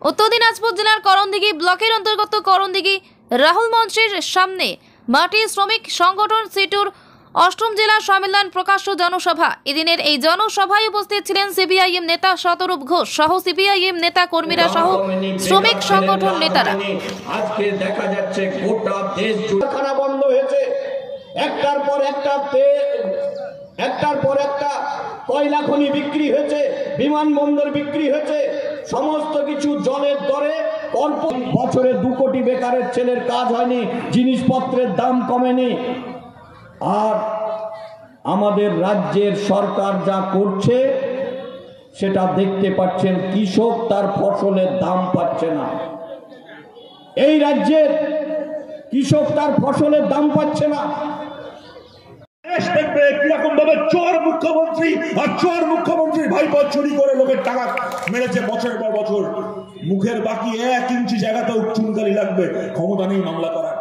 উত্তর দিনাজপুর জেলার করণদিঘি ব্লকের অন্তর্গত করণদিঘি রাহুল মঞ্চের সামনে মাটি শ্রমিক সংগঠন সিটুর অষ্টম জেলা সম্মেলন প্রকাশ্য জনসভা। এদিনের এই জনসভায় উপস্থিত ছিলেন সিপিআইএম নেতা শতরূপ ঘোষ সহ সিপিআইএম নেতা কর্মীরা সহ শ্রমিক সংগঠন নেতারা। আজকে দেখা যাচ্ছে গোটা দেশ কারখানা বন্ধ হয়েছে, একটার পর একটা কয়লা খনি বিক্রি হয়েছে, বিমানবন্দর বিক্রি হয়েছে, সমস্ত কিছু জলের দরে বছরে 2 কোটি বেকারের ছেলের কাজ হয়নি, জিনিসপত্রের দাম কমেনি। আর আমাদের রাজ্যের সরকার যা করছে সেটা দেখতে পাচ্ছেন, কৃষক তার ফসলের দাম পাচ্ছে না। এই রাজ্যের কৃষক তার ফসলের দাম পাচ্ছে না। দেখবে কিরকম ভাবে চোর মুখ্যমন্ত্রী আর চোর মুখ্যমন্ত্রীর ভাইপো চুরি করে লোকের টাকা মেরেছে বছরের পর বছর। মুখের বাকি 1 ইঞ্চি জায়গাতেও চুনকালি লাগবে, ক্ষমতা নেই মামলা করার।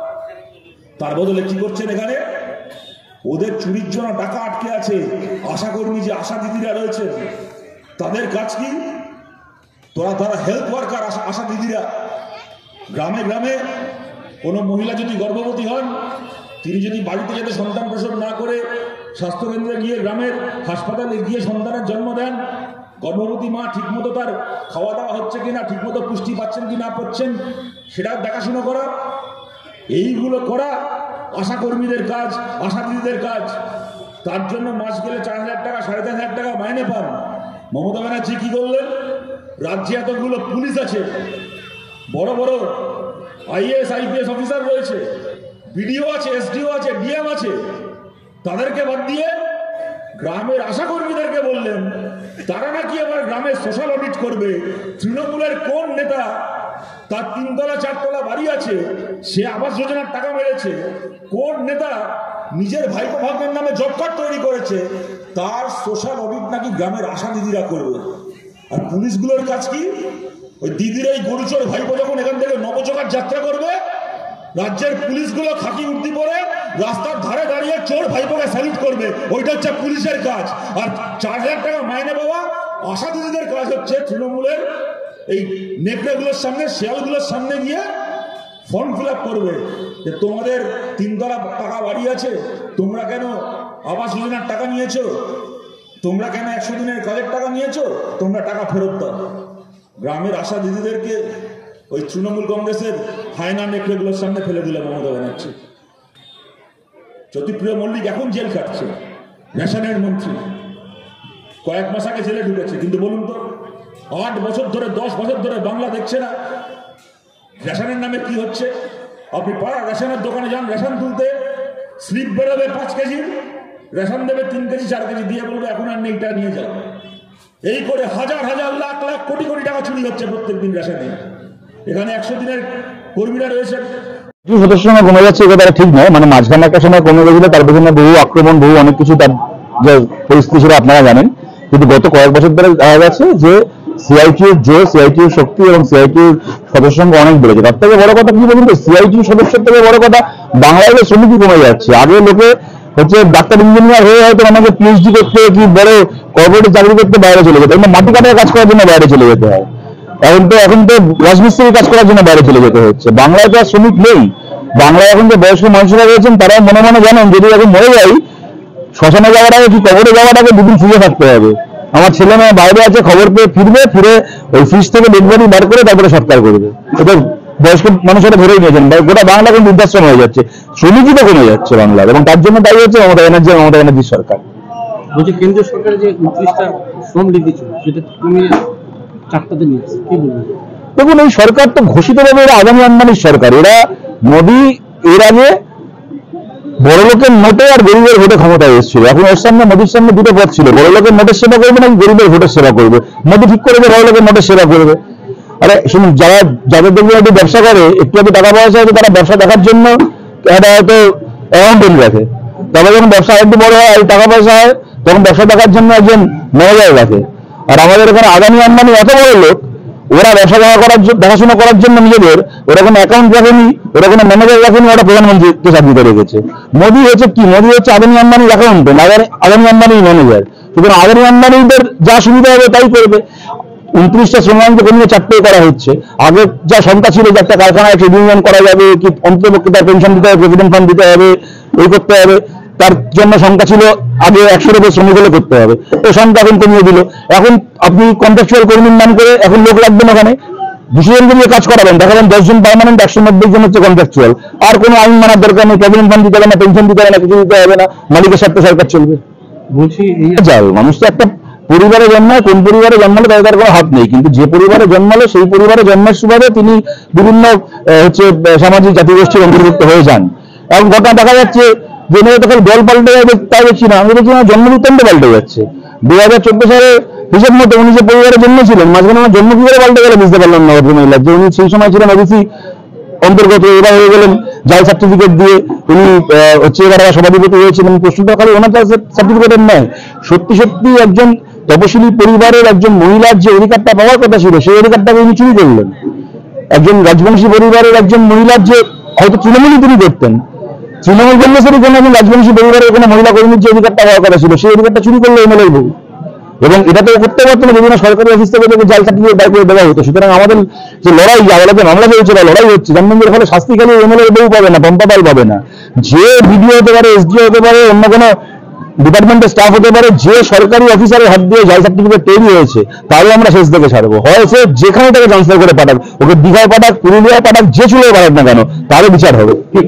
তার বদলে কি করছেন এখানে? ওদের চুরির জন্য টাকা আটকে আছে। আশাকর্মী যে আশা দিদিরা রয়েছে তাদের কাজ কি? তারা হেলথ ওয়ার্কার, আশা দিদিরা গ্রামে গ্রামে কোনো মহিলা যদি গর্ভবতী হন, তিনি যদি বাড়িতে যাতে সন্তান প্রসব না করে স্বাস্থ্যকেন্দ্রে গিয়ে, গ্রামের হাসপাতালে গিয়ে সন্তানের জন্ম দেন, গর্ভবতী মা ঠিকমতো তার খাওয়া দাওয়া হচ্ছে কিনা, ঠিকমতো পুষ্টি পাচ্ছেন কি না পাচ্ছেন সেটা দেখাশুনো করা, এইগুলো করা আশা কর্মীদের কাজ, আশা দিদিদের কাজ। তার জন্য মাস গেলে 4,000 টাকা 4,500 টাকা মাইনে পান। মমতা ব্যানার্জি কি করলেন? রাজ্যে এতগুলো পুলিশ আছে, বড় বড় IAS IPS অফিসার রয়েছে, বিডিও আছে, SDO আছে, ডিএম আছে, তাদেরকে বাদ দিয়ে গ্রামের আশা কর্মীদেরকে বললেন তারা নাকি আবার গ্রামের সোশ্যাল অডিট করবে। তৃণমূলের কোন নেতা তার 3 তলা 4 তলা বাড়ি আছে, সে আবাস যোজনার টাকা মেরেছে? কোন নেতা নিজের ভাইপো ভাগ্নের নামে জব কার্ড তৈরি করেছে, তার সোশ্যাল অডিট নাকি গ্রামের আশা দিদিরা করবে? আর পুলিশগুলোর কাজ কি? ওই দিদির এই গরুচোর ভাইপো যখন এখান থেকে নবজোগাড় যাত্রা করবে, রাজ্যের পুলিশগুলো খাকি উর্দি পরে রাস্তার ধারে দাঁড়িয়ে চোর ভাইপোকে স্যালুট করবে। ওইটা হচ্ছে পুলিশের কাজ। আর 4,000 টাকা মাইনে পাওয়া আশা দিদিদের কাজ হচ্ছে তৃণমূলের এই নেকড়েগুলোর সামনে, শেয়ালগুলোর সামনে গিয়ে ফর্ম ফিল আপ করবে যে তোমাদের 3 তলা টাকা বাড়ি আছে, তোমরা কেন আবাস যোজনার টাকা নিয়েছো, তোমরা কেন 100 দিনের কাজের টাকা নিয়েছো, তোমরা টাকা ফেরত দাও। গ্রামের আশা দিদিদেরকে ওই তৃণমূল কংগ্রেসের হায়না নেকড়েগুলোর সামনে ফেলে দিল মমতা ব্যানার্জি। জ্যোতিপ্রিয় মল্লিক এখন জেল কাটছে, রেশনের মন্ত্রী, কয়েক মাস আগে জেলে ঢুকেছে। কিন্তু বলুন তো, 8 বছর ধরে 10 বছর ধরে বাংলা দেখছে না রেশনের নামে কি হচ্ছে? আপনি পাড়া রেশনের দোকানে যান, রেশন তুলতে স্লিপ বেরোবে 5 কেজি, রেশন দেবে 3 কেজি 4 কেজি দিয়ে বলবে এখন আর নেই, নিয়ে যাও। এই করে হাজার হাজার লাখ লাখ কোটি কোটি টাকা চুরি হচ্ছে প্রত্যেক দিন রেশনে। এখানে 100 দিনের কর্মীরা রয়েছে, সদস্য সংখ্যা কমে যাচ্ছে, এটা ঠিক নয়। মানে মাঝখানে একটা সময় কমে গেছিল, তার পেছনে বহু আক্রমণ, বহু অনেক কিছু তার যে পরিস্থিতি ছিল আপনারা জানেন। কিন্তু গত কয়েক বছর ধরে দেখা যাচ্ছে যে সিআইটিউর জোর, সিআইটিউর শক্তি এবং সিআইটিউর সদস্য সংখ্যা অনেক বেড়েছে। তার থেকে বড় কথা কি বলুন তো, সিআইটিউ সদস্যের থেকে বড় কথা বাংলায় শ্রমিকই কমে যাচ্ছে। আগে লোকে হচ্ছে ডাক্তার ইঞ্জিনিয়ার হয়ে হয়তো আমাকে PhD করতে কি বড় কর্পোরেট চাকরি করতে বাইরে চলে যেতে, মাটি কাটার কাজ করার জন্য বাইরে চলে যেতে হয়। এখন তো রাজমিস্ত্রির কাজ করার জন্য বাইরে চলে যেতে হচ্ছে। বাংলায় তো আর শ্রমিক নেই। বাংলায় এখন যে বয়স্ক মানুষরা রয়েছেন তারাও মনে মনে জানেন যদি এখন মরে যাই, শ্মশানে যাওয়ার আগে কি কবরে যাওয়ার আগে 2 দিন শুয়ে থাকতে হবে। আমার ছেলে মেয়ে বাইরে আছে, খবর পেয়ে ফিরে ওই ফ্রিজ থেকে ডেড বডি বার করে তারপরে সৎকার করবে। এটা বয়স্ক মানুষেরা ধরেই নিয়েছেন। গোটা বাংলা এখন বৃদ্ধাশ্রম হয়ে যাচ্ছে, শ্রমিকই তো কমে যাচ্ছে বাংলার। এবং তার জন্য দায়ী হচ্ছে মমতা ব্যানার্জির সরকার। বলছে কেন্দ্রীয় সরকারের যে 29টা শ্রম নীতি ছিল সেটা কমিয়ে 4টাতে নিয়েছে, কি বলবেন? দেখুন, এই সরকার তো ঘোষিতভাবে এরা আদানি আম্বানির সরকার। এরা মোদী এর আগে বড় লোকের নোটে আর গরিবের ভোটে ক্ষমতায় এসেছিল। এখন ওর সামনে, মোদীর সামনে 2টো পথ ছিল, বড় লোকের নোটের সেবা করবে নাকি গরিবের ভোটের সেবা করবে। মোদী ঠিক করে বড় লোকের নোটের সেবা করবে। আরে শুনুন, যাদের দেখবেন একটু ব্যবসা করে, একটু টাকা পয়সা আছে, তারা ব্যবসা দেখার জন্য একটা হয়তো অ্যাকাউন্টেন্ট রাখে। তারপরে যখন ব্যবসা একটু বড় হয়, টাকা পয়সা হয়, তখন ব্যবসা দেখার জন্য একজন ম্যানেজার রাখে। আর আমাদের এখানে আদানি আম্বানি এত বড় লোক, ওরা ব্যবসা দেখাশোনা করার জন্য নিজেদের ওরা কোনো অ্যাকাউন্ট রাখেনি, ওরা কোনো ম্যানেজার রাখেনি, ওরা প্রধানমন্ত্রীকে চাকরিতে রেখেছে। মোদী হচ্ছে কি? মোদী হচ্ছে আদানি আম্বানির অ্যাকাউন্টেন্ট, আদানি আম্বানির ম্যানেজার। সুতরাং আদানি আম্বানিদের যা সুবিধা হবে তাই করবে। 29টা শ্রমবাণিজ্য কমিয়ে 4টে করা হচ্ছে। আগে যা সংখ্যা ছিল যে একটা কারখানায় ট্রেড ইউনিয়ন করা যাবে কি অন্ততপক্ষে তার পেনশন দিতে হবে, প্রভিডেন্ট ফান্ড দিতে হবে, এই করতে হবে, তার জন্য সংখ্যা ছিল আগে 100-এর উপর শ্রমিক হলে করতে হবে, এই সংখ্যা এখন কমিয়ে দিল। এখন আপনি কন্ট্রাকচুয়াল কর্মীর নাম করে এখন লোক রাখবেন, ওখানে 200 জনকে নিয়ে কাজ করাবেন, দেখাবেন 10 জন পার্মানেন্ট, 190 জন হচ্ছে কন্ট্রাকচুয়াল। আর কোনো আইন মানার দরকার নেই, প্রভিডেন্ট ফান্ড দিতে হবে না, পেনশন দিতে হবে না, কিছু দিতে হবে না, মালিকের স্বার্থে সরকার চলবে। বলছি এই যাও, মানুষ তো একটা পরিবারে জন্মায়, কোন পরিবারে জন্মালে তাদের কোনো হাত নেই, কিন্তু যে পরিবারে জন্মালো সেই পরিবারে জন্মের সুবাদে তিনি বিভিন্ন হচ্ছে সামাজিক জাতিগোষ্ঠীর অন্তর্ভুক্ত হয়ে যান। এখন ঘটনা দেখা যাচ্ছে যে তখন দল পাল্টে যাবে তাই দেখছি না, আমি দেখছি না জন্মবৃত্তান্ত পাল্টে যাচ্ছে। 2014 সালে হিসেব মতো উনি যে পরিবারে জন্মেছিলেন, মাঝখানে আমার জন্ম কি করে পাল্টে গেলে বুঝতে পারলাম না ভদ্রমহিলা, যে উনি সেই সময় ছিলেন ওবিসি অন্তর্গত, এবার হয়ে গেলেন জাল সার্টিফিকেট দিয়ে উনি হচ্ছে এবার সভাধিপতি হয়েছিলেন। প্রশ্নটা খালি ওনার সার্টিফিকেটের নয়, সত্যি সত্যি একজন তপশিলি পরিবারের একজন মহিলার যে অধিকারটা পাওয়ার কথা ছিল সেই অধিকারটাকে উনি চুরি করলেন। একজন রাজবংশী পরিবারের একজন মহিলার যে হয়তো তৃণমূলই তিনি করতেন, তৃণমূল কংগ্রেসেরই কোনো একজন রাজবংশী পরিবারের কোনো মহিলা কর্মীর যে অধিকারটা পাওয়ার কথা ছিল সেই অধিকারটা চুরি করলো এমএলএ বউ, এবং এটা তো করতে পারতো না, বিভিন্ন সরকারি অফিস থেকে জাল সার্টিফিকেট দায় করে দেওয়া হতো। সুতরাং আমাদের যে লড়াই, আদালতে মামলা চলছে বা লড়াই হচ্ছে, জানবেন যে ফলে শাস্তি খালি এমএলএ বউ পাবে না, পম্পা পাল পাবে না, যে বিডিও হতে পারে, এসডিও হতে পারে, অন্য কোনো ডিপার্টমেন্টের স্টাফ হতে পারে, যে সরকারি অফিসারের হাত দিয়ে জাল সার্টিফিকেট তৈরি হয়েছে তারও আমরা শেষ থেকে ছাড়বো। হয়েছে যেখানে তাকে ট্রান্সফার করে পাঠাক, ওকে দীঘায় পাঠাক, পুরুলিয়ায় পাঠাক, যে চুলে পাঠাক না কেন, তারও বিচার হবে। ঠিক।